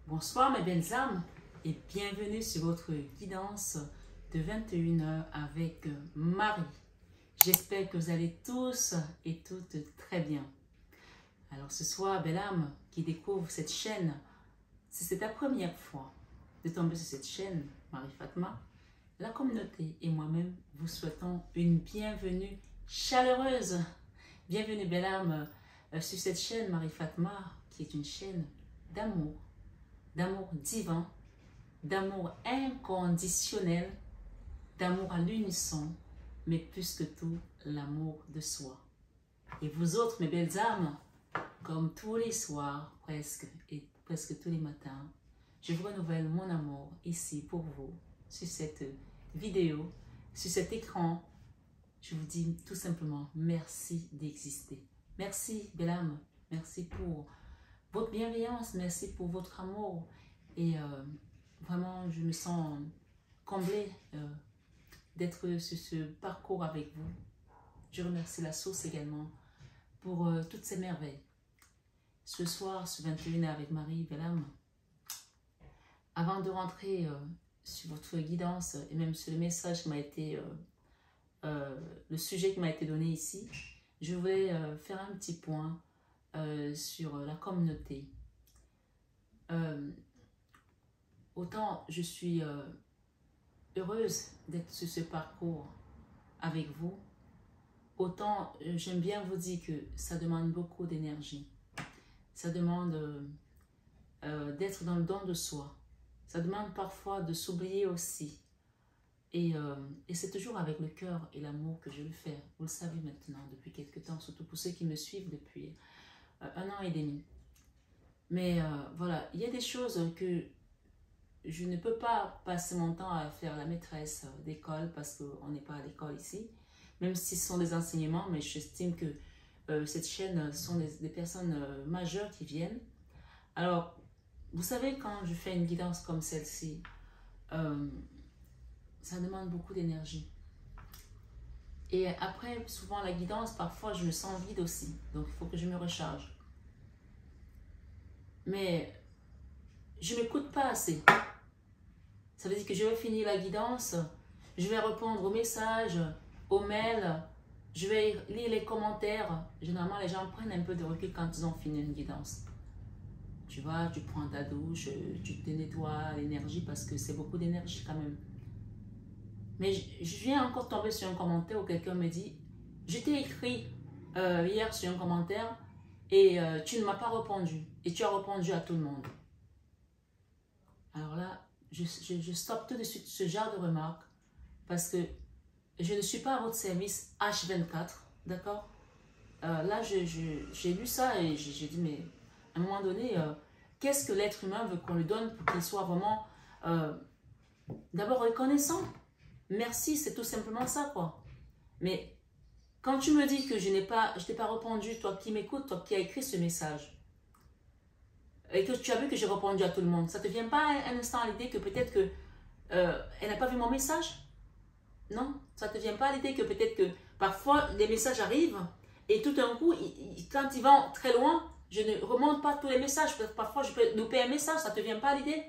Bonsoir mes belles âmes et bienvenue sur votre guidance de 21h avec Marie. J'espère que vous allez tous et toutes très bien. Alors ce soir, belle âme qui découvre cette chaîne, si c'est ta première fois de tomber sur cette chaîne, Marie Fatma, la communauté et moi-même vous souhaitons une bienvenue chaleureuse. Bienvenue belle âme sur cette chaîne Marie Fatma qui est une chaîne d'amour divin, d'amour inconditionnel, d'amour à l'unisson, mais plus que tout, l'amour de soi. Et vous autres, mes belles âmes, comme tous les soirs, presque tous les matins, je vous renouvelle mon amour ici pour vous, sur cette vidéo, sur cet écran. Je vous dis tout simplement merci d'exister. Merci, belle âme, merci pour votre bienveillance, merci pour votre amour et vraiment je me sens comblée d'être sur ce parcours avec vous. Je remercie la source également pour toutes ces merveilles. Ce soir, ce 21h avec Marie, belle âme, avant de rentrer sur votre guidance et même sur le message qui m'a été, le sujet qui m'a été donné ici, je voulais faire un petit point sur la communauté. Autant je suis heureuse d'être sur ce parcours avec vous, autant j'aime bien vous dire que ça demande beaucoup d'énergie. Ça demande d'être dans le don de soi. Ça demande parfois de s'oublier aussi. Et c'est toujours avec le cœur et l'amour que je le fais. Vous le savez maintenant depuis quelques temps, surtout pour ceux qui me suivent depuis 1 an et demi. Mais voilà, il y a des choses que je ne peux pas passer mon temps à faire la maîtresse d'école parce qu'on n'est pas à l'école ici, même si ce sont des enseignements, mais j'estime que cette chaîne sont des personnes majeures qui viennent. Alors, vous savez, quand je fais une guidance comme celle-ci, ça demande beaucoup d'énergie. Et après, souvent la guidance, parfois je me sens vide aussi, donc il faut que je me recharge. Mais je ne m'écoute pas assez. Ça veut dire que je vais finir la guidance, je vais répondre aux messages, aux mails, je vais lire les commentaires. Généralement, les gens prennent un peu de recul quand ils ont fini une guidance. Tu vois, tu prends ta douche, tu te nettoies l'énergie parce que c'est beaucoup d'énergie quand même. Mais je viens encore tomber sur un commentaire où quelqu'un me dit « Je t'ai écrit hier sur un commentaire et tu ne m'as pas répondu. Et tu as répondu à tout le monde. » Alors là, je stoppe tout de suite ce genre de remarques parce que je ne suis pas à votre service H24, d'accord? Là, j'ai lu ça et j'ai dit, mais à un moment donné, qu'est-ce que l'être humain veut qu'on lui donne pour qu'il soit vraiment d'abord reconnaissant? Merci, c'est tout simplement ça, quoi. Mais quand tu me dis que je t'ai pas répondu, toi qui m'écoutes, toi qui as écrit ce message, et que tu as vu que j'ai répondu à tout le monde, ça ne te vient pas un instant à l'idée que peut-être que elle n'a pas vu mon message? Non, ça ne te vient pas à l'idée que peut-être que parfois les messages arrivent et tout d'un coup, quand ils vont très loin, je ne remonte pas tous les messages. Parfois, je peux louper un message, ça ne te vient pas à l'idée?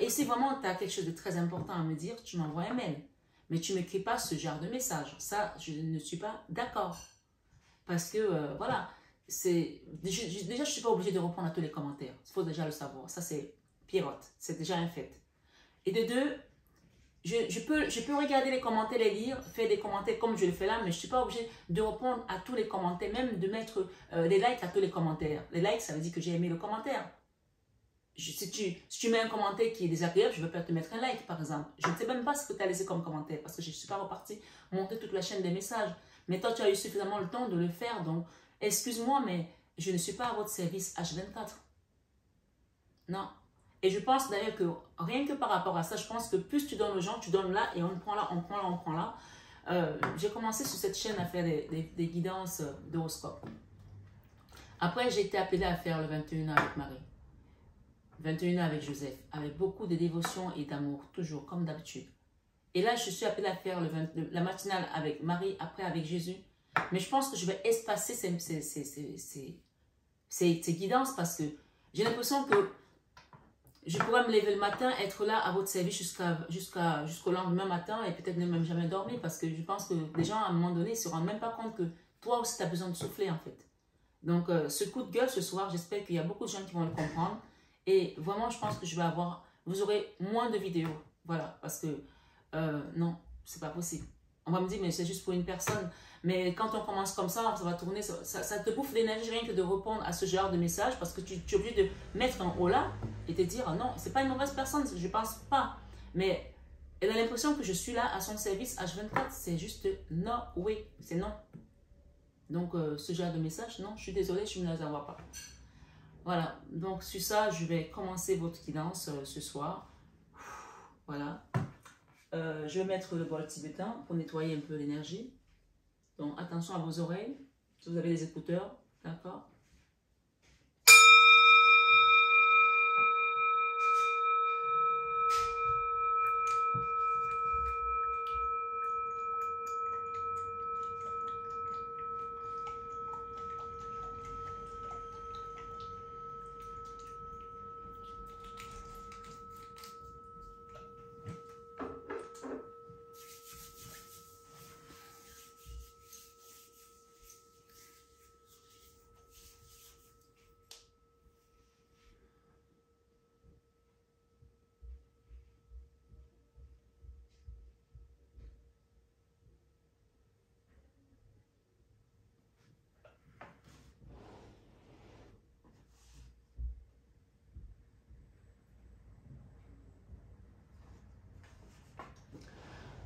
Et si vraiment tu as quelque chose de très important à me dire, tu m'envoies un mail. Mais tu ne m'écris pas ce genre de message. Ça, je ne suis pas d'accord. Parce que, voilà, déjà, je ne suis pas obligée de répondre à tous les commentaires. Il faut déjà le savoir. Ça, c'est Pierrotte. C'est déjà un fait. Et de deux, je peux regarder les commentaires, les lire, faire des commentaires comme je le fais là, mais je ne suis pas obligée de répondre à tous les commentaires, même de mettre des likes à tous les commentaires. Les likes, ça veut dire que j'ai aimé le commentaire. Si tu mets un commentaire qui est désagréable, je ne vais pas te mettre un like, par exemple. Je ne sais même pas ce que tu as laissé comme commentaire, parce que je ne suis pas repartie monter toute la chaîne des messages. Mais toi, tu as eu suffisamment le temps de le faire, donc excuse-moi, mais je ne suis pas à votre service H24. Non. Et je pense d'ailleurs que rien que par rapport à ça, je pense que plus tu donnes aux gens, tu donnes là, et on prend là, on prend là, on prend là. J'ai commencé sur cette chaîne à faire des guidances d'horoscope. Après, j'ai été appelée à faire le 21h avec Marie. 21h avec Joseph, avec beaucoup de dévotion et d'amour, toujours, comme d'habitude. Et là, je suis appelée à faire la matinale avec Marie, après avec Jésus. Mais je pense que je vais espacer ces guidances parce que j'ai l'impression que Je pourrais me lever le matin, être là à votre service jusqu'au lendemain matin et peut-être ne même jamais dormir parce que je pense que les gens, à un moment donné, ne se rendent même pas compte que toi aussi, tu as besoin de souffler en fait. Donc, ce coup de gueule ce soir, j'espère qu'il y a beaucoup de gens qui vont le comprendre. Et vraiment, je pense que je vais avoir... Vous aurez moins de vidéos. Voilà, parce que non, c'est pas possible. On va me dire, mais c'est juste pour une personne. Mais quand on commence comme ça va tourner, ça te bouffe l'énergie rien que de répondre à ce genre de message parce que tu es obligé de mettre un haut là et te dire, non, c'est pas une mauvaise personne, je pense pas. Mais elle a l'impression que je suis là à son service H24, c'est juste non, oui, c'est non. Donc, ce genre de message, non, je suis désolée, je ne les envoie pas. Voilà, donc sur ça, je vais commencer votre guidance ce soir. Voilà. Je vais mettre le bol tibétain pour nettoyer un peu l'énergie. Donc, attention à vos oreilles. Si vous avez des écouteurs, d'accord?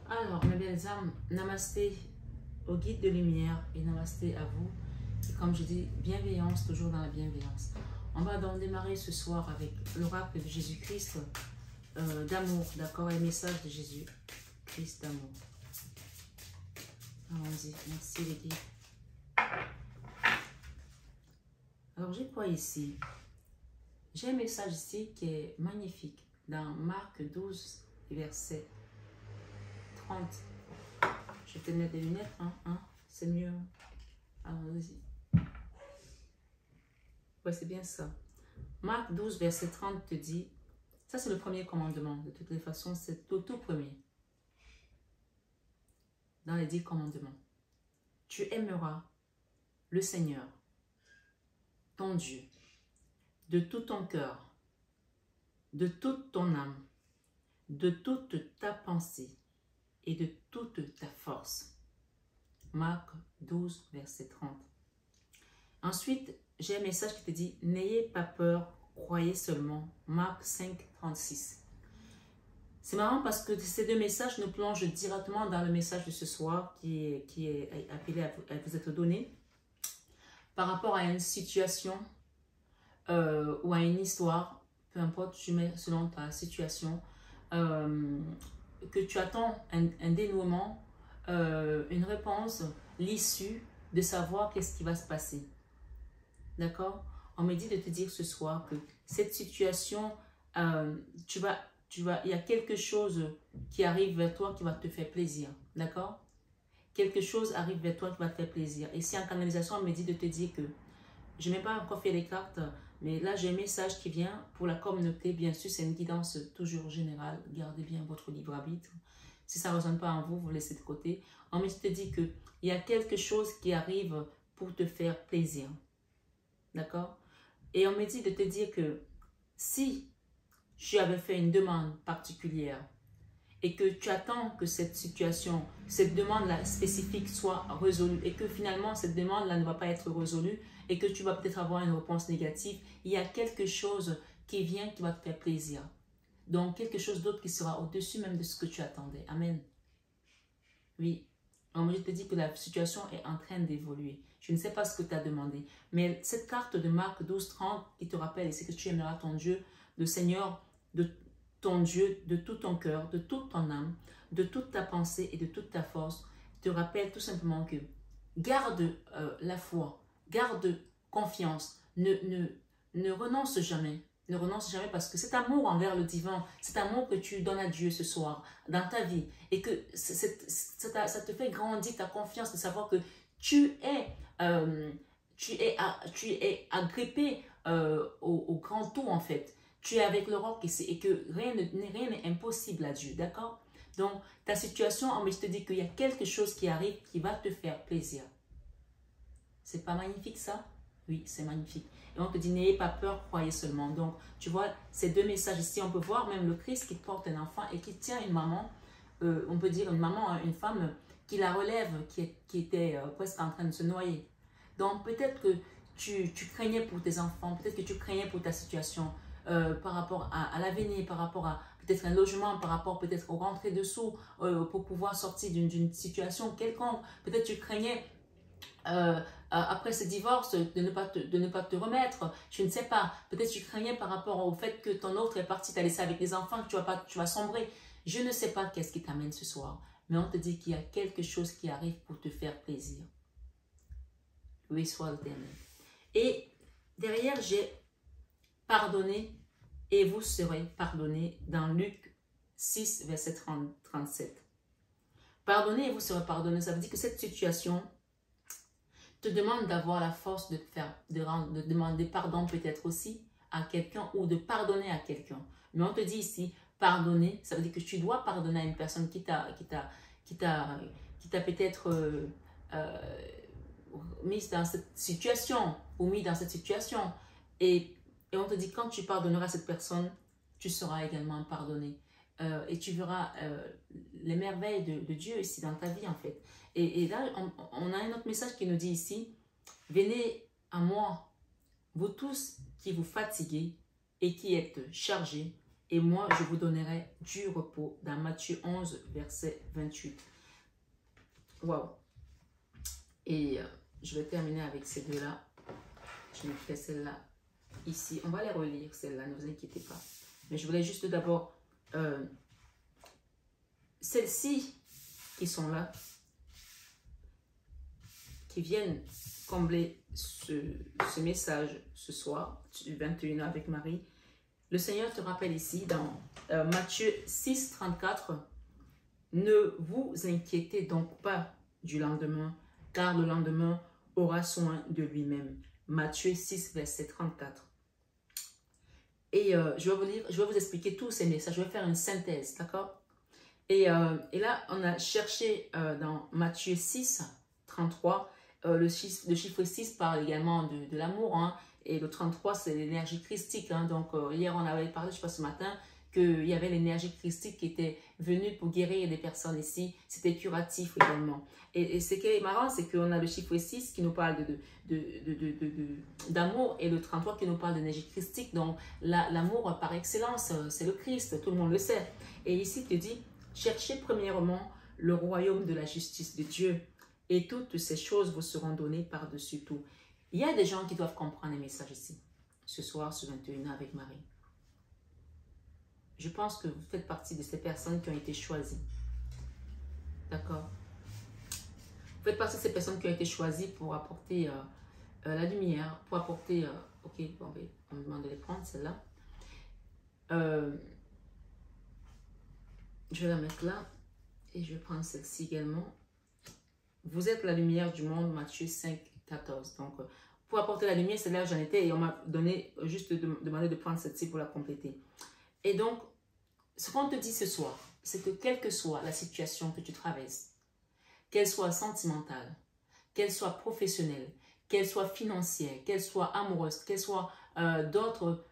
Alors, mes belles âmes, namasté au guide de lumière et namasté à vous. Et comme je dis, bienveillance, toujours dans la bienveillance. On va donc démarrer ce soir avec l'oracle de Jésus-Christ d'amour, d'accord, et le message de Jésus-Christ d'amour. Allons-y, merci les guides. Alors, j'ai quoi ici? J'ai un message ici qui est magnifique dans Marc 12, verset 30. Je vais te mettre des lunettes, hein, c'est mieux. Allons-y. Ouais, c'est bien ça. Marc 12, verset 30 te dit, ça c'est le premier commandement, de toutes les façons, c'est tout premier. Dans les 10 commandements. Tu aimeras le Seigneur, ton Dieu, de tout ton cœur, de toute ton âme, de toute ta pensée et de toute ta force. Marc 12, verset 30. Ensuite, j'ai un message qui te dit, n'ayez pas peur, croyez seulement. Marc 5, 36. C'est marrant parce que ces deux messages nous plongent directement dans le message de ce soir qui est appelé à vous être donné par rapport à une situation ou à une histoire, peu importe, tu mets selon ta situation, que tu attends un dénouement, une réponse, l'issue de savoir qu'est-ce qui va se passer. D'accord? On me dit de te dire ce soir que cette situation, il y a quelque chose qui arrive vers toi qui va te faire plaisir. D'accord? Quelque chose arrive vers toi qui va te faire plaisir. Et si en canalisation, on me dit de te dire que je n'ai pas encore fait les cartes, mais là j'ai un message qui vient pour la communauté. Bien sûr, c'est une guidance toujours générale. Gardez bien votre libre arbitre. Si ça ne résonne pas en vous, vous laissez de côté. On me dit qu'il y a quelque chose qui arrive pour te faire plaisir. D'accord? Et on me dit de te dire que si tu avais fait une demande particulière et que tu attends que cette situation, cette demande-là spécifique soit résolue et que finalement cette demande-là ne va pas être résolue et que tu vas peut-être avoir une réponse négative, il y a quelque chose qui vient qui va te faire plaisir. Donc quelque chose d'autre qui sera au-dessus même de ce que tu attendais. Amen. Oui. Donc, je te dis que la situation est en train d'évoluer. Je ne sais pas ce que tu as demandé. Mais cette carte de Marc 12, 30 qui te rappelle ici que tu aimeras ton Dieu, le Seigneur de ton Dieu, de tout ton cœur, de toute ton âme, de toute ta pensée et de toute ta force, te rappelle tout simplement que garde la foi, garde confiance, ne renonce jamais. Ne renonce jamais parce que cet amour envers le divin, cet amour que tu donnes à Dieu ce soir, dans ta vie, et que ça te fait grandir ta confiance de savoir que tu es agrippé au grand tout en fait. tu es avec le roc et que rien n'est impossible à Dieu, d'accord? Donc, ta situation, mais je te dis qu'il y a quelque chose qui arrive qui va te faire plaisir. C'est pas magnifique ça? Oui, c'est magnifique. Et on te dit, n'ayez pas peur, croyez seulement. Donc, tu vois, ces deux messages ici, on peut voir même le Christ qui porte un enfant et qui tient une maman, on peut dire une maman, une femme qui la relève, qui était presque en train de se noyer. Donc, peut-être que tu craignais pour tes enfants, peut-être que tu craignais pour ta situation, par rapport à l'avenir, par rapport à peut-être un logement, par rapport peut-être aux rentrées de sous, pour pouvoir sortir d'une situation quelconque. Peut-être tu craignais après ce divorce de ne pas te remettre, je ne sais pas. Peut-être tu craignais par rapport au fait que ton autre est parti, t'as laissé avec des enfants, que tu vas sombrer. Je ne sais pas qu'est-ce qui t'amène ce soir, mais on te dit qu'il y a quelque chose qui arrive pour te faire plaisir. Loué soit l'Éternel. Et derrière, j'ai pardonné et vous serez pardonnés dans Luc 6, verset 37. Pardonnez et vous serez pardonnés. Ça veut dire que cette situation te demande d'avoir la force de demander pardon peut-être aussi à quelqu'un ou de pardonner à quelqu'un. Mais on te dit ici, pardonner, ça veut dire que tu dois pardonner à une personne qui t'a peut-être mise dans cette situation ou mis dans cette situation. Et on te dit, quand tu pardonneras à cette personne, tu seras également pardonné. Et tu verras les merveilles de Dieu ici dans ta vie en fait. Et là, on a un autre message qui nous dit ici, venez à moi, vous tous qui vous fatiguez et qui êtes chargés, et moi je vous donnerai du repos, dans Matthieu 11, verset 28. Waouh! Et je vais terminer avec ces deux-là. Je me fais celle-là ici. On va les relire, celle-là, ne vous inquiétez pas. Mais je voulais juste d'abord, celles-ci qui sont là, qui viennent combler ce message ce soir, du 21 avec Marie. Le Seigneur te rappelle ici dans Matthieu 6, 34, ne vous inquiétez donc pas du lendemain, car le lendemain aura soin de lui-même. Matthieu 6, verset 34. Et je vais vous expliquer tous ces messages, je vais faire une synthèse, d'accord? Et là, on a cherché dans Matthieu 6, 33, le chiffre 6 parle également de l'amour, hein, et le 33, c'est l'énergie christique. Hein, donc, hier, on avait parlé, je sais pas, ce matin, qu'il y avait l'énergie christique qui était venue pour guérir des personnes ici. C'était curatif également. Et ce qui est marrant, c'est qu'on a le chiffre 6 qui nous parle d'amour et le 33 qui nous parle d'énergie christique. Donc, l'amour par excellence, c'est le Christ, tout le monde le sait. Et ici, il te dit, cherchez premièrement le royaume de la justice de Dieu et toutes ces choses vous seront données par-dessus tout. Il y a des gens qui doivent comprendre les messages ici, ce soir, ce 21 avec Marie. Je pense que vous faites partie de ces personnes qui ont été choisies. D'accord? Vous faites partie de ces personnes qui ont été choisies pour apporter la lumière, pour apporter... ok, bon, on me demande de les prendre, celle-là. Je vais la mettre là. Et je vais prendre celle-ci également. Vous êtes la lumière du monde, Matthieu 5, 14. Donc, pour apporter la lumière, c'est là où j'en étais. Et on m'a donné, juste demandé de prendre celle-ci pour la compléter. Et donc, ce qu'on te dit ce soir, c'est que quelle que soit la situation que tu traverses, qu'elle soit sentimentale, qu'elle soit professionnelle, qu'elle soit financière, qu'elle soit amoureuse, qu'elle soit d'autres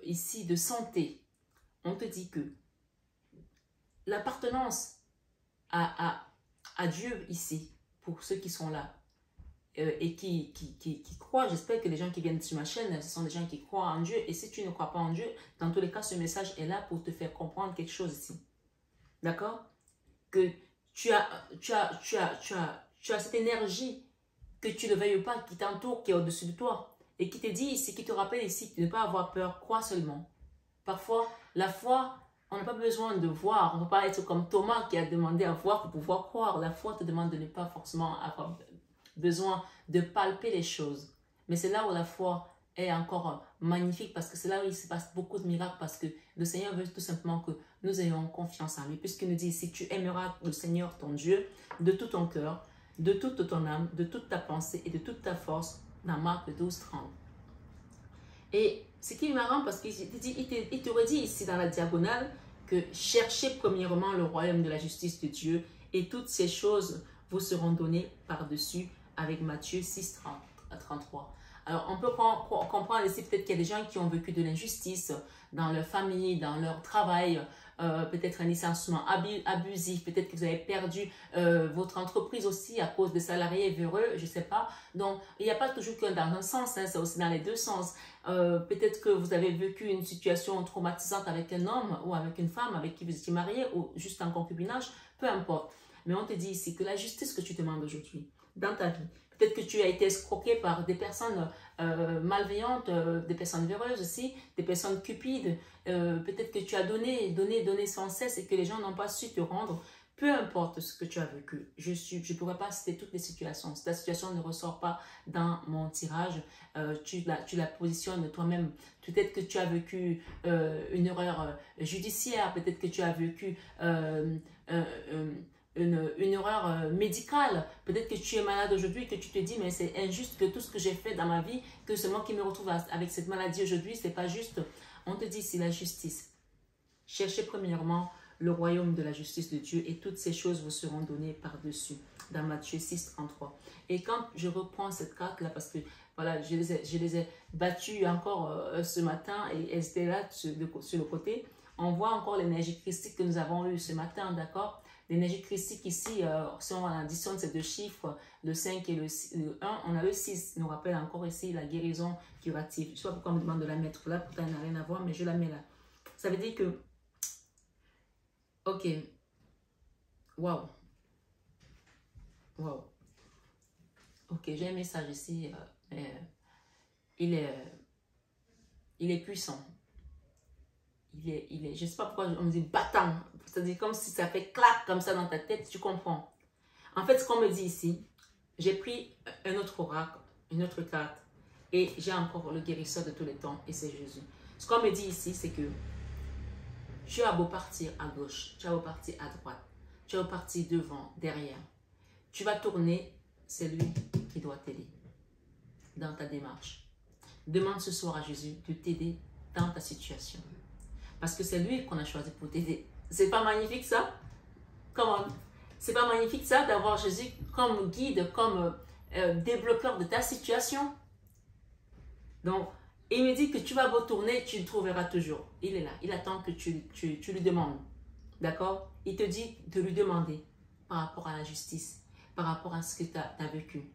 ici de santé, on te dit que l'appartenance à Dieu ici, pour ceux qui sont là, et qui croient, j'espère que les gens qui viennent sur ma chaîne, ce sont des gens qui croient en Dieu. Et si tu ne crois pas en Dieu, dans tous les cas, ce message est là pour te faire comprendre quelque chose ici. D'accord? Que tu as cette énergie, que tu le veuilles ou pas, qui t'entoure, qui est au-dessus de toi. Et qui te dit ici, qui te rappelle ici, de ne pas avoir peur, crois seulement. Parfois, la foi, on n'a pas besoin de voir. On ne peut pas être comme Thomas qui a demandé à voir pour pouvoir croire. La foi te demande de ne pas forcément avoir besoin de palper les choses. Mais c'est là où la foi est encore magnifique, parce que c'est là où il se passe beaucoup de miracles, parce que le Seigneur veut tout simplement que nous ayons confiance en lui, puisqu'il nous dit, si tu aimeras le Seigneur ton Dieu de tout ton cœur, de toute ton âme, de toute ta pensée et de toute ta force, dans Marc 12, 30. Et ce qui est marrant, parce qu'il t'aurait dit ici dans la diagonale que cherchez premièrement le royaume de la justice de Dieu et toutes ces choses vous seront données par-dessus, avec Matthieu 6, 33. Alors, on peut comprendre ici peut-être qu'il y a des gens qui ont vécu de l'injustice dans leur famille, dans leur travail, peut-être un licenciement abusif, peut-être que vous avez perdu votre entreprise aussi à cause des salariés véreux, je ne sais pas. Donc, il n'y a pas toujours que dans un sens, hein, c'est aussi dans les deux sens. Peut-être que vous avez vécu une situation traumatisante avec un homme ou avec une femme avec qui vous étiez marié ou juste en concubinage, peu importe. Mais on te dit ici que la justice que tu demandes aujourd'hui dans ta vie, peut-être que tu as été escroqué par des personnes malveillantes, des personnes véreuses aussi, des personnes cupides. Peut-être que tu as donné sans cesse et que les gens n'ont pas su te rendre. Peu importe ce que tu as vécu, je ne pourrais pas citer toutes les situations. Si ta situation ne ressort pas dans mon tirage, tu la positionnes toi-même. Peut-être que tu as vécu une erreur judiciaire, peut-être que tu as vécu une erreur médicale. Peut-être que tu es malade aujourd'hui et que tu te dis, mais c'est injuste que tout ce que j'ai fait dans ma vie, que c'est moi qui me retrouve avec cette maladie aujourd'hui, c'est pas juste. On te dit, c'est la justice. Cherchez premièrement le royaume de la justice de Dieu et toutes ces choses vous seront données par-dessus, dans Matthieu 6, 33. Et quand je reprends cette carte-là, parce que voilà, je les ai battues encore ce matin et elles étaient là sur le côté, on voit encore l'énergie christique que nous avons eue ce matin, d'accord? L'énergie christique ici, si on additionne ces deux chiffres, le 5 et le 1, on a le 6, nous rappelle encore ici la guérison curative. Je ne sais pas pourquoi on me demande de la mettre là, pourtant elle n'a rien à voir, mais je la mets là. Ça veut dire que, ok, waouh, waouh, ok, j'ai un message ici, il est puissant. Je ne sais pas pourquoi on me dit battant, c'est-à-dire comme si ça fait clac comme ça dans ta tête, tu comprends. En fait, ce qu'on me dit ici, j'ai pris un autre oracle, une autre carte, et j'ai encore le guérisseur de tous les temps, et c'est Jésus. Ce qu'on me dit ici, c'est que tu as beau partir à gauche, tu as beau partir à droite, tu as beau partir devant, derrière, tu vas tourner, c'est lui qui doit t'aider dans ta démarche. Demande ce soir à Jésus de t'aider dans ta situation. Parce que c'est lui qu'on a choisi pour t'aider. C'est pas magnifique ça? Comment? C'est pas magnifique ça d'avoir Jésus comme guide, comme débloqueur de ta situation? Donc, il me dit que tu vas beau tourner, tu le trouveras toujours. Il est là, il attend que tu lui demandes. D'accord? Il te dit de lui demander par rapport à la justice, par rapport à ce que tu as vécu.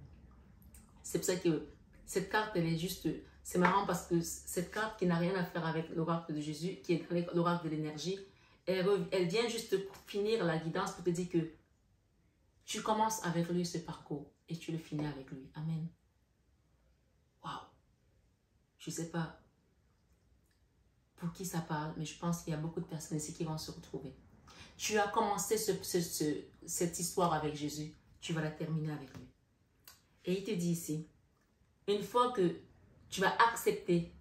C'est pour ça que cette carte, elle est juste... C'est marrant parce que cette carte qui n'a rien à faire avec l'oracle de Jésus, qui est l'oracle de l'énergie, elle vient juste finir la guidance pour te dire que tu commences avec lui ce parcours et tu le finis avec lui. Amen. Waouh. Je ne sais pas pour qui ça parle, mais je pense qu'il y a beaucoup de personnes ici qui vont se retrouver. Tu as commencé cette histoire avec Jésus, tu vas la terminer avec lui. Et il te dit ici, une fois que tu vas accepter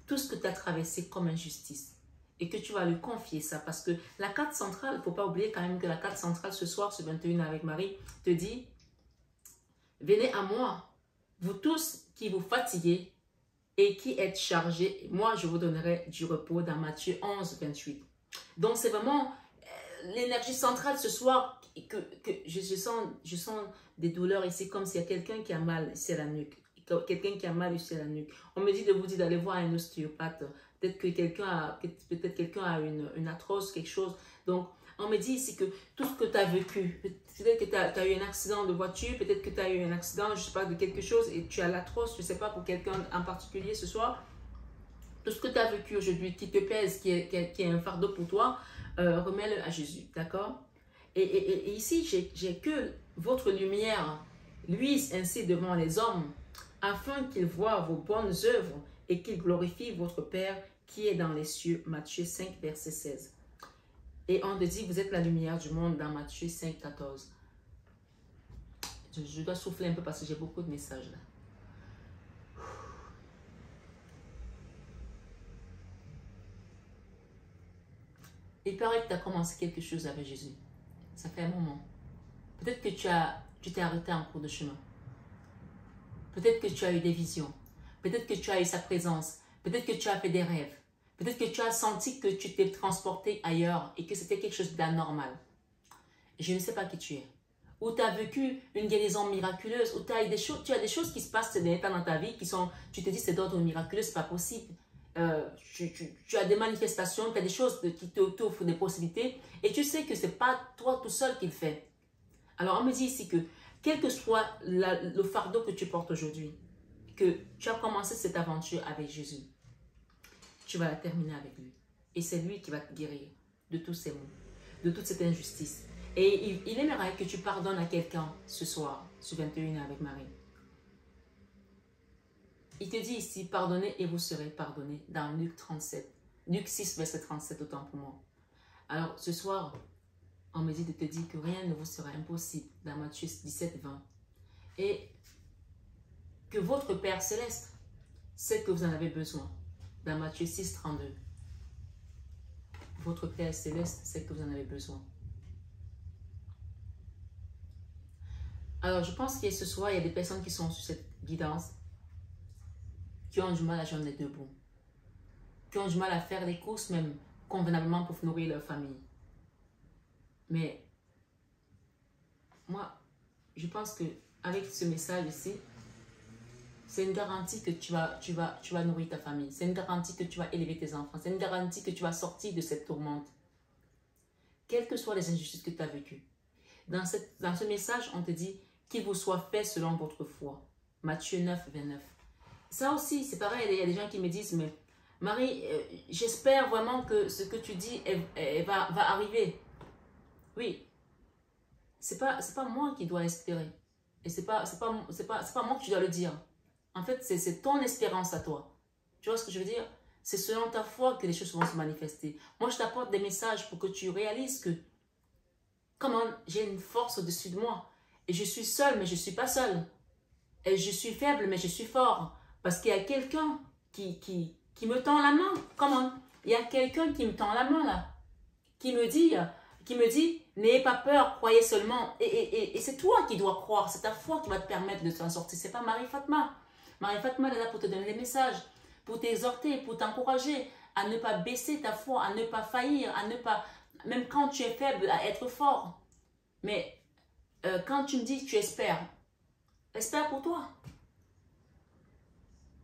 tout ce que tu as traversé comme injustice et que tu vas lui confier ça, parce que la carte centrale, il ne faut pas oublier quand même que la carte centrale ce soir, ce 21 avec Marie, te dit, venez à moi, vous tous qui vous fatiguez et qui êtes chargés, moi je vous donnerai du repos dans Matthieu 11, 28. Donc c'est vraiment l'énergie centrale ce soir que je sens des douleurs ici, comme s'il y a quelqu'un qui a mal ici à la nuque. Quelqu'un qui a mal ici à la nuque. On me dit de vous dire d'aller voir un ostéopathe. Peut-être que quelqu'un a une arthrose, quelque chose. Donc, on me dit ici que tout ce que tu as vécu, peut-être que tu as eu un accident de voiture, peut-être que tu as eu un accident, je ne sais pas, de quelque chose, et tu as l'arthrose, je ne sais pas, pour quelqu'un en particulier ce soir. Tout ce que tu as vécu aujourd'hui, qui te pèse, qui est un fardeau pour toi, remets-le à Jésus, d'accord? Et ici, j'ai que votre lumière luise ainsi devant les hommes, afin qu'ils voient vos bonnes œuvres et qu'ils glorifient votre Père qui est dans les cieux. Matthieu 5, verset 16. Et on te dit, vous êtes la lumière du monde dans Matthieu 5, 14. Je dois souffler un peu parce que j'ai beaucoup de messages là. Il paraît que tu as commencé quelque chose avec Jésus. Ça fait un moment. Peut-être que tu t'es arrêté en cours de chemin. Peut-être que tu as eu des visions. Peut-être que tu as eu sa présence. Peut-être que tu as fait des rêves. Peut-être que tu as senti que tu t'es transporté ailleurs et que c'était quelque chose d'anormal. Je ne sais pas qui tu es. Ou tu as vécu une guérison miraculeuse, ou tu as des choses qui se passent ces derniers temps dans ta vie qui sont, tu te dis c'est d'ordre miraculeux, c'est pas possible. Tu as des manifestations, tu as des choses qui t'offrent des possibilités et tu sais que c'est pas toi tout seul qui le fais. Alors on me dit ici que quel que soit le fardeau que tu portes aujourd'hui, que tu as commencé cette aventure avec Jésus, tu vas la terminer avec lui. Et c'est lui qui va te guérir de tous ces maux, de toute cette injustice. Et il aimerait que tu pardonnes à quelqu'un ce soir, ce 21 avec Marie. Il te dit ici, pardonnez et vous serez pardonnés dans Luc 37. Luc 6, verset 37, autant pour moi. Alors ce soir, on me dit de te dire que rien ne vous sera impossible dans Matthieu 17, 20. Et que votre Père Céleste sait que vous en avez besoin dans Matthieu 6, 32. Votre Père Céleste sait que vous en avez besoin. Alors, je pense que ce soir, il y a des personnes qui sont sur cette guidance, qui ont du mal à joindre debout, qui ont du mal à faire les courses même convenablement pour nourrir leur famille. Mais moi, je pense que avec ce message ici, c'est une garantie que tu vas nourrir ta famille. C'est une garantie que tu vas élever tes enfants. C'est une garantie que tu vas sortir de cette tourmente. Quelles que soient les injustices que tu as vécues. Dans ce message, on te dit qu'il vous soit fait selon votre foi. Matthieu 9, 29. Ça aussi, c'est pareil, il y a des gens qui me disent, mais Marie, j'espère vraiment que ce que tu dis va arriver. Oui, c'est pas moi qui dois espérer. Et c'est pas moi que tu dois le dire. En fait, c'est ton espérance à toi. Tu vois ce que je veux dire? C'est selon ta foi que les choses vont se manifester. Moi, je t'apporte des messages pour que tu réalises que comment j'ai une force au-dessus de moi. Et je suis seule, mais je ne suis pas seule. Et je suis faible, mais je suis fort. Parce qu'il y a quelqu'un qui me tend la main. Comment? Il y a quelqu'un qui me tend la main là. Qui me dit, n'ayez pas peur, croyez seulement. Et c'est toi qui dois croire. C'est ta foi qui va te permettre de t'en sortir. Ce n'est pas Marie-Fatma. Marie-Fatma, elle est là pour te donner les messages, pour t'exhorter, pour t'encourager à ne pas baisser ta foi, à ne pas faillir, à ne pas, même quand tu es faible, à être fort. Mais quand tu me dis que tu espères, espère pour toi.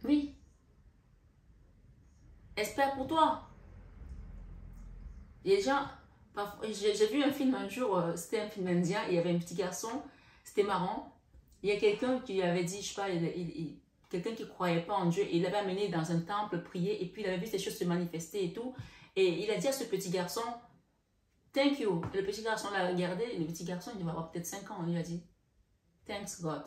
Oui. Espère pour toi. Les gens, j'ai vu un film un jour, c'était un film indien, il y avait un petit garçon, c'était marrant. Il y a quelqu'un qui avait dit, je sais pas, quelqu'un qui ne croyait pas en Dieu, et il l'avait amené dans un temple prier, et puis il avait vu ces choses se manifester et tout. Et il a dit à ce petit garçon, thank you. Et le petit garçon l'a regardé, le petit garçon, il devait avoir peut-être 5 ans, il lui a dit, thanks God.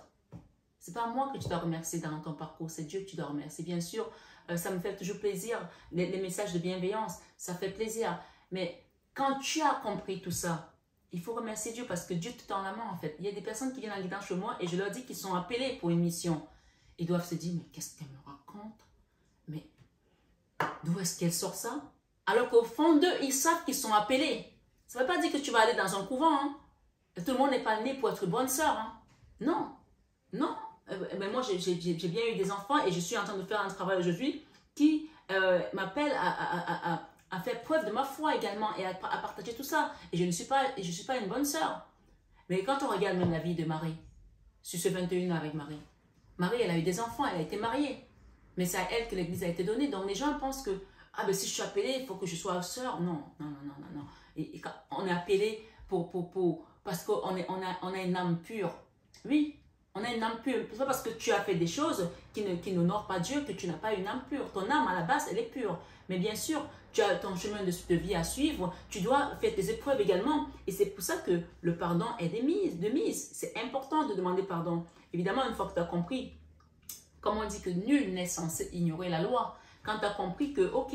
C'est pas moi que tu dois remercier dans ton parcours, c'est Dieu que tu dois remercier. Bien sûr, ça me fait toujours plaisir, les messages de bienveillance, ça fait plaisir. Mais quand tu as compris tout ça, il faut remercier Dieu parce que Dieu te tend la main en fait. Il y a des personnes qui viennent en guidance chez moi et je leur dis qu'ils sont appelés pour une mission. Ils doivent se dire, mais qu'est-ce qu'elle me raconte? Mais d'où est-ce qu'elle sort ça? Alors qu'au fond d'eux, ils savent qu'ils sont appelés. Ça ne veut pas dire que tu vas aller dans un couvent. Hein? Tout le monde n'est pas né pour être bonne sœur. Hein? Non, non. Mais moi, j'ai bien eu des enfants et je suis en train de faire un travail aujourd'hui qui m'appelle à faire preuve de ma foi également et à partager tout ça. Et je ne suis pas une bonne sœur. Mais quand on regarde même la vie de Marie, sur ce 21 avec Marie, Marie, elle a eu des enfants, elle a été mariée. Mais c'est à elle que l'Église a été donnée. Donc les gens pensent que, ah ben si je suis appelée, il faut que je sois sœur. Non, non, non, non, non, non. Et quand on est appelé parce qu'on a une âme pure. Oui. On a une âme pure. Ce n'est pas parce que tu as fait des choses qui n'honorent pas Dieu que tu n'as pas une âme pure. Ton âme, à la base, elle est pure. Mais bien sûr, tu as ton chemin de vie à suivre. Tu dois faire tes épreuves également. Et c'est pour ça que le pardon est de mise. C'est important de demander pardon. Évidemment, une fois que tu as compris, comme on dit que nul n'est censé ignorer la loi. Quand tu as compris que, ok,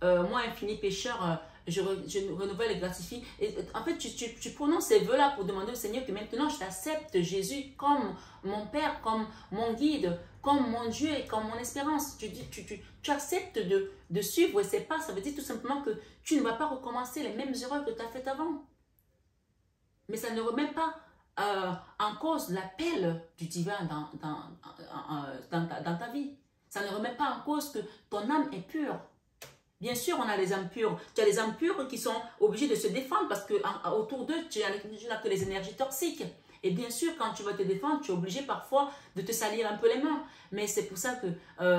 moi, infini pécheur, je renouvelle et gratifie. Et en fait, tu prononces ces vœux-là pour demander au Seigneur que maintenant, je t'accepte, Jésus, comme mon Père, comme mon guide, comme mon Dieu, comme mon espérance. Tu acceptes de suivre ces pas. Ça veut dire tout simplement que tu ne vas pas recommencer les mêmes erreurs que tu as faites avant. Mais ça ne remet pas en cause l'appel du divin dans ta vie. Ça ne remet pas en cause que ton âme est pure. Bien sûr, on a les âmes pures. Tu as les âmes pures qui sont obligées de se défendre parce que autour d'eux, tu n'as que les énergies toxiques. Et bien sûr, quand tu vas te défendre, tu es obligé parfois de te salir un peu les mains. Mais c'est pour ça que,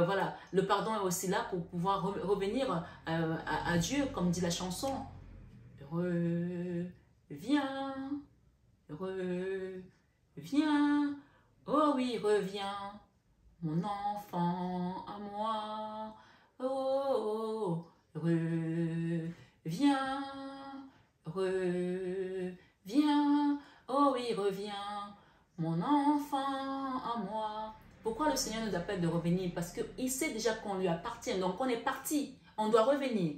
voilà, le pardon est aussi là pour pouvoir revenir à Dieu, comme dit la chanson. Reviens, reviens, oh oui, reviens, mon enfant à moi. Oh, reviens, reviens, oh oui, reviens, mon enfant à moi. Pourquoi le Seigneur nous appelle de revenir? Parce qu'il sait déjà qu'on lui appartient, donc on est parti, on doit revenir.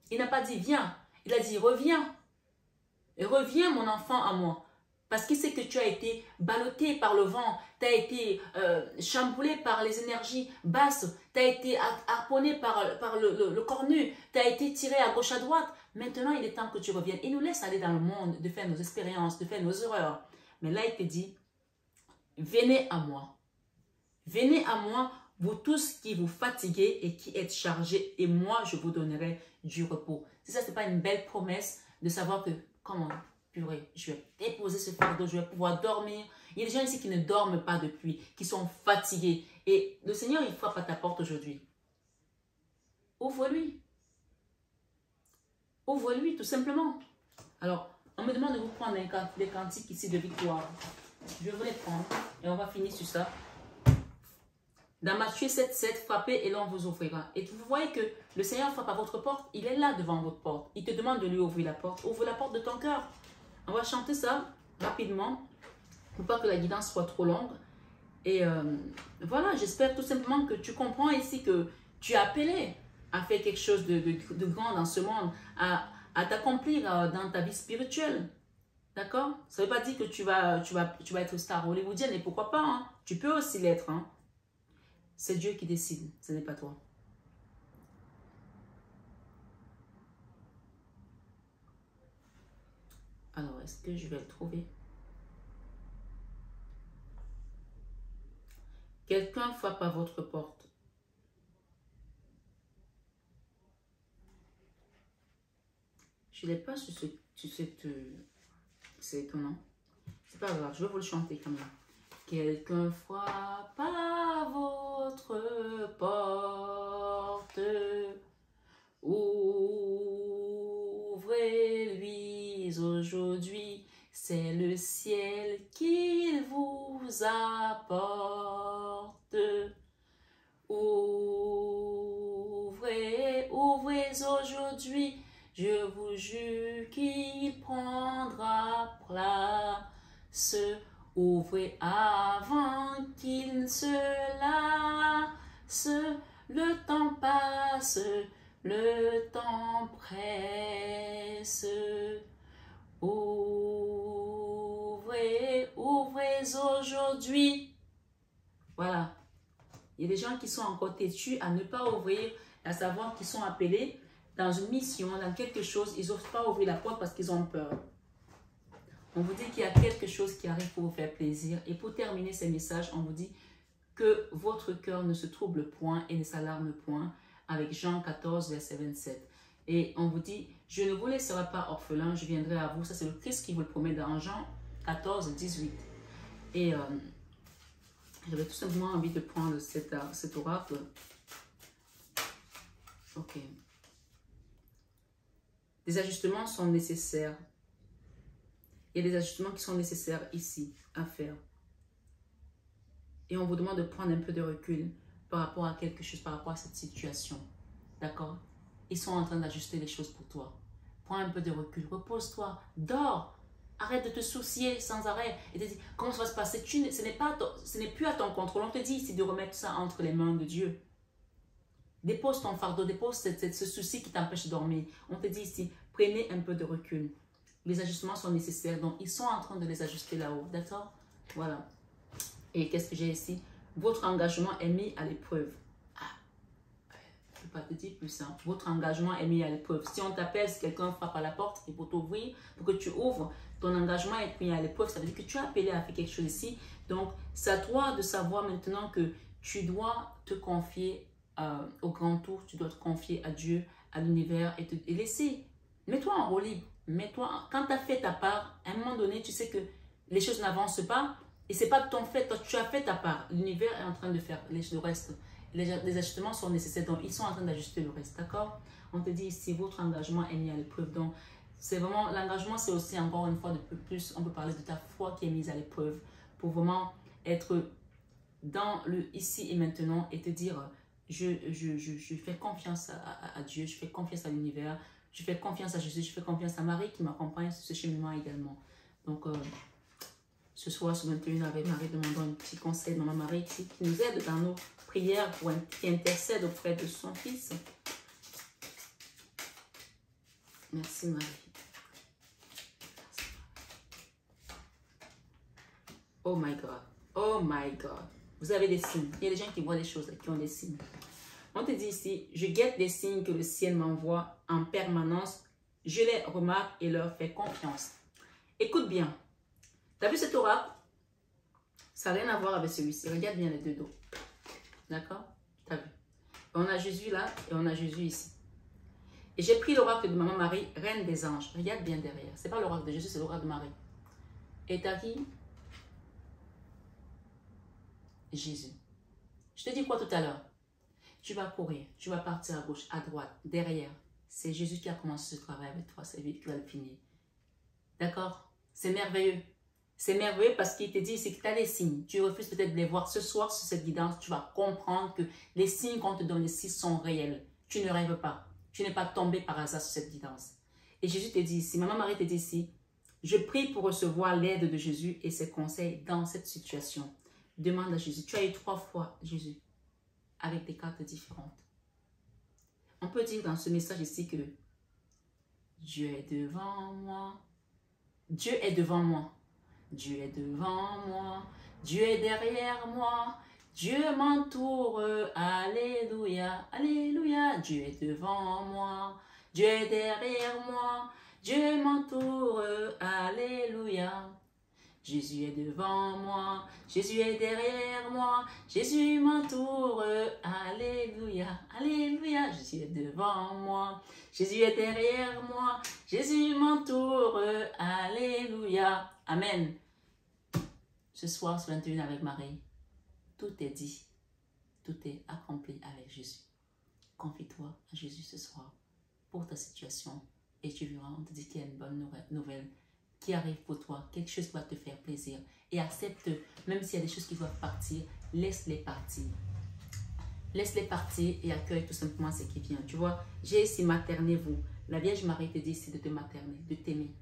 Il n'a pas dit viens, il a dit reviens, reviens mon enfant à moi. Parce qu'il sait que tu as été ballotté par le vent, tu as été chamboulé par les énergies basses, tu as été harponné par le cornu, tu as été tiré à gauche à droite. Maintenant, il est temps que tu reviennes. Il nous laisse aller dans le monde, de faire nos expériences, de faire nos erreurs. Mais là, il te dit, venez à moi. Venez à moi, vous tous qui vous fatiguez et qui êtes chargés, et moi, je vous donnerai du repos. Si ça, ce n'est pas une belle promesse de savoir que, comment purée, je vais déposer ce fardeau, je vais pouvoir dormir. Il y a des gens ici qui ne dorment pas depuis, qui sont fatigués. Et le Seigneur, il frappe à ta porte aujourd'hui. Ouvre-lui. Ouvre-lui, tout simplement. Alors, on me demande de vous prendre des cantiques ici de victoire. Je vais vous les prendre et on va finir sur ça. Dans Matthieu 7,7, frappez et l'on vous ouvrira. Et vous voyez que le Seigneur frappe à votre porte, il est là devant votre porte. Il te demande de lui ouvrir la porte. Ouvre la porte de ton cœur. On va chanter ça rapidement pour pas que la guidance soit trop longue. Et voilà, j'espère tout simplement que tu comprends ici que tu es appelé à faire quelque chose de grand dans ce monde, à t'accomplir dans ta vie spirituelle. D'accord? Ça ne veut pas dire que tu vas être star hollywoodienne, et pourquoi pas, hein? Tu peux aussi l'être, hein? C'est Dieu qui décide, ce n'est pas toi. Alors, est-ce que je vais le trouver? Quelqu'un frappe à votre porte. Je ne l'ai pas sur cette... c'est étonnant. C'est pas grave, je vais vous le chanter quand même. Quelqu'un frappe à votre porte. Ouvrez-lui aujourd'hui. C'est le ciel qu'il vous apporte. Ouvrez aujourd'hui. Je vous jure qu'il prendra place. Ouvrez avant qu'il ne se lasse. Le temps passe, le temps presse. Ouvrez aujourd'hui. Voilà. Il y a des gens qui sont encore têtus à ne pas ouvrir, à savoir qu'ils sont appelés dans une mission, dans quelque chose. Ils n'osent pas ouvrir la porte parce qu'ils ont peur. On vous dit qu'il y a quelque chose qui arrive pour vous faire plaisir. Et pour terminer ces messages, on vous dit que votre cœur ne se trouble point et ne s'alarme point, avec Jean 14, verset 27. Et on vous dit, je ne vous laisserai pas orphelin, je viendrai à vous. Ça, c'est le Christ qui vous le promet dans Jean 14, 18. Et j'avais tout simplement envie de prendre cet oracle. Ok. Des ajustements sont nécessaires. Il y a des ajustements qui sont nécessaires ici à faire. Et on vous demande de prendre un peu de recul par rapport à quelque chose, par rapport à cette situation. D'accord? Ils sont en train d'ajuster les choses pour toi. Prends un peu de recul, repose-toi, dors. Arrête de te soucier sans arrêt et de dire comment ça va se passer. Ce n'est plus à ton contrôle. On te dit ici de remettre ça entre les mains de Dieu. Dépose ton fardeau, dépose ce souci qui t'empêche de dormir. On te dit ici, prenez un peu de recul. Les ajustements sont nécessaires, donc ils sont en train de les ajuster là-haut, d'accord? Voilà. Et qu'est-ce que j'ai ici? Votre engagement est mis à l'épreuve. Ah, je ne peux pas te dire plus ça. Votre engagement est mis à l'épreuve. Si on t'appelle, si quelqu'un frappe à la porte, il faut t'ouvrir, pour que tu ouvres, ton engagement est mis à l'épreuve. Ça veut dire que tu as appelé à faire quelque chose ici. Donc, c'est à toi de savoir maintenant que Tu dois te confier au grand tour, tu dois te confier à Dieu, à l'univers et laisser. Mets-toi en roue libre. Quand tu as fait ta part, à un moment donné, tu sais que les choses n'avancent pas et c'est pas de ton fait. Toi, tu as fait ta part. L'univers est en train de faire le reste. Les ajustements sont nécessaires, donc ils sont en train d'ajuster le reste, d'accord? On te dit ici, votre engagement est mis à l'épreuve. Donc, c'est vraiment, l'engagement, c'est aussi encore une fois de plus, on peut parler de ta foi qui est mise à l'épreuve pour vraiment être dans le ici et maintenant et te dire, je fais confiance à Dieu, je fais confiance à l'univers, je fais confiance à Jésus, je fais confiance à Marie qui m'accompagne sur ce cheminement également. Donc, ce soir, sur 21 avec Marie, demandons un petit conseil. Maman Marie qui nous aide dans nos prières, qui intercède auprès de son Fils. Merci Marie. Oh my God. Oh my God. Vous avez des signes. Il y a des gens qui voient des choses, qui ont des signes. On te dit ici, je guette les signes que le ciel m'envoie en permanence. Je les remarque et leur fais confiance. Écoute bien. Tu as vu cet oracle? Ça n'a rien à voir avec celui-ci. Regarde bien les deux dos. D'accord? Tu as vu? On a Jésus là et on a Jésus ici. Et j'ai pris l'oracle de Maman Marie, Reine des anges. Regarde bien derrière. Ce n'est pas l'oracle de Jésus, c'est l'oracle de Marie. Et tu as qui? Jésus. Je te dis quoi tout à l'heure? Tu vas courir, tu vas partir à gauche, à droite, derrière. C'est Jésus qui a commencé ce travail avec toi, c'est lui qui va le finir. D'accord? C'est merveilleux. C'est merveilleux parce qu'il te dit, c'est que tu as des signes. Tu refuses peut-être de les voir ce soir sur cette guidance. Tu vas comprendre que les signes qu'on te donne ici sont réels. Tu ne rêves pas. Tu n'es pas tombé par hasard sur cette guidance. Et Jésus te dit ici, Maman Marie te dit ici, je prie pour recevoir l'aide de Jésus et ses conseils dans cette situation. Demande à Jésus. Tu as eu 3 fois Jésus avec des cartes différentes. On peut dire dans ce message ici que Dieu est devant moi. Dieu est devant moi. Dieu est devant moi. Dieu est derrière moi. Dieu m'entoure. Alléluia. Alléluia. Dieu est devant moi. Dieu est derrière moi. Dieu m'entoure. Alléluia. Jésus est devant moi, Jésus est derrière moi, Jésus m'entoure, alléluia, alléluia. Jésus est devant moi, Jésus est derrière moi, Jésus m'entoure, alléluia, amen. Ce soir, ce 21 avec Marie, tout est dit, tout est accompli avec Jésus. Confie-toi à Jésus ce soir pour ta situation et tu verras, on te dit qu'il y a une bonne nouvelle qui arrive pour toi, quelque chose qui va te faire plaisir. Et accepte, même s'il y a des choses qui doivent partir, laisse-les partir. Laisse-les partir et accueille tout simplement ce qui vient. Tu vois, j'ai ici maternez-vous. La Vierge Marie te dit ici de te materner, de t'aimer.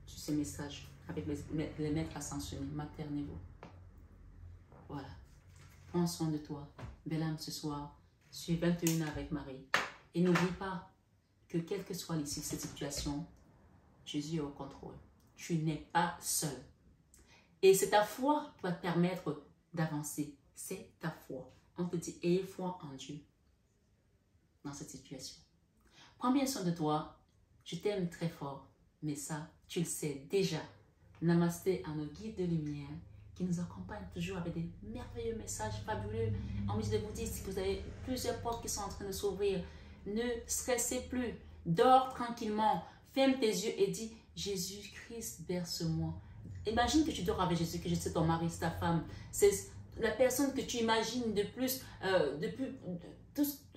Sur ce message, avec les maîtres ascensionnés, maternez-vous. Voilà. Prends soin de toi. Belle âme ce soir. Suis 21 avec Marie. Et n'oublie pas que quelle que soit l'issue de cette situation, Jésus est au contrôle. Tu n'es pas seul. Et c'est ta foi qui va te permettre d'avancer. C'est ta foi. On te dit, ayez foi en Dieu dans cette situation. Prends bien soin de toi. Je t'aime très fort. Mais ça, tu le sais déjà. Namasté à nos guides de lumière qui nous accompagnent toujours avec des merveilleux messages fabuleux. Envie de vous dire, si vous avez plusieurs portes qui sont en train de s'ouvrir, ne stressez plus. Dors tranquillement. Ferme tes yeux et dis, Jésus-Christ, berce-moi. Imagine que tu dors avec Jésus, que c'est ton mari, c'est ta femme. C'est la personne que tu imagines de plus,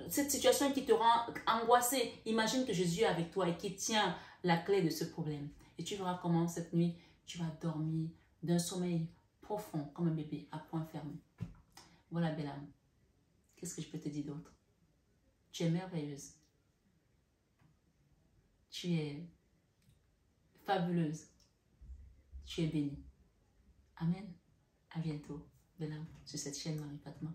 cette situation qui te rend angoissée. Imagine que Jésus est avec toi et qui tient la clé de ce problème. Et tu verras comment cette nuit, tu vas dormir d'un sommeil profond, comme un bébé, à point fermé. Voilà, belle âme. Qu'est-ce que je peux te dire d'autre? Tu es merveilleuse. Tu es fabuleuse. Tu es bénie. Amen. À bientôt, belle âme, sur cette chaîne Marie Fatma.